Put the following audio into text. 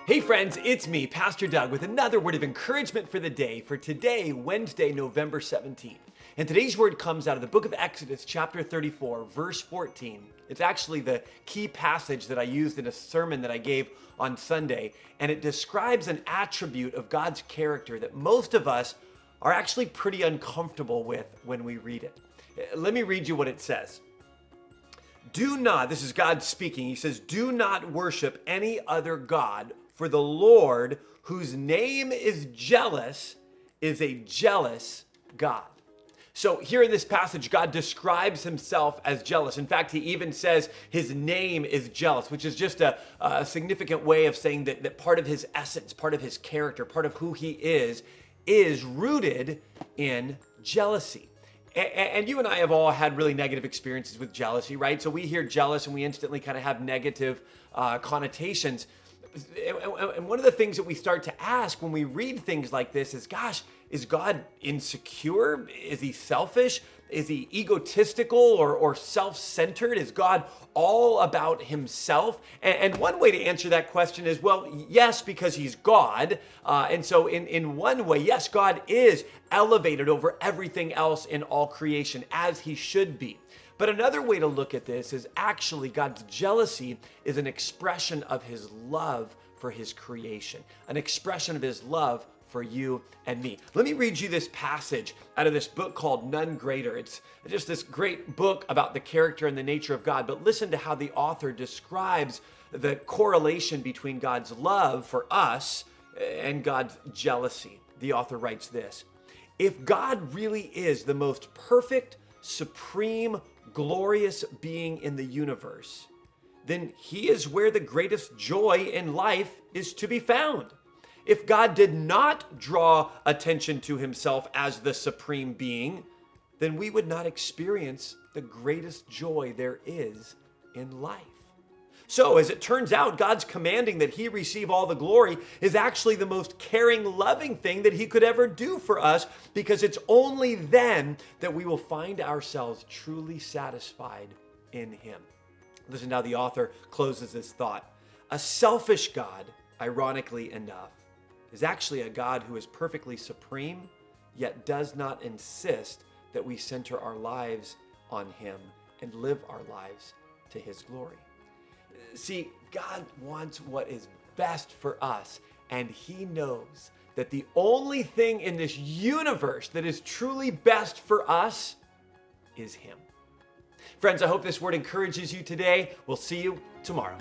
Hey friends, it's me, Pastor Doug, with another word of encouragement for the day for today, Wednesday, November 17th. And today's word comes out of the book of Exodus, chapter 34, verse 14. It's actually the key passage that I used in a sermon that I gave on Sunday, and it describes an attribute of God's character that most of us are actually pretty uncomfortable with when we read it. Let me read you what it says. Do not, this is God speaking, he says, do not worship any other God, for the Lord, whose name is jealous, is a jealous God. So here in this passage, God describes himself as jealous. In fact, he even says his name is jealous, which is just a significant way of saying that part of his essence, part of his character, part of who he is rooted in jealousy. And you and I have all had really negative experiences with jealousy, right? So we hear jealous and we instantly kind of have negative connotations. And one of the things that we start to ask when we read things like this is, gosh, is God insecure? Is he selfish? Is he egotistical or self-centered? Is God all about himself? And one way to answer that question is, well, yes, because he's God. And so in one way, yes, God is elevated over everything else in all creation, as he should be. But another way to look at this is actually God's jealousy is an expression of his love for his creation, an expression of his love for you and me. Let me read you this passage out of this book called None Greater. It's just this great book about the character and the nature of God, but listen to how the author describes the correlation between God's love for us and God's jealousy. The author writes this: if God really is the most perfect, supreme, glorious being in the universe, then he is where the greatest joy in life is to be found. If God did not draw attention to himself as the supreme being, then we would not experience the greatest joy there is in life. So, as it turns out, God's commanding that he receive all the glory is actually the most caring, loving thing that he could ever do for us, because it's only then that we will find ourselves truly satisfied in him. Listen how the author closes this thought. A selfish God, ironically enough, is actually a God who is perfectly supreme, yet does not insist that we center our lives on him and live our lives to his glory. See, God wants what is best for us, and he knows that the only thing in this universe that is truly best for us is him. Friends, I hope this word encourages you today. We'll see you tomorrow.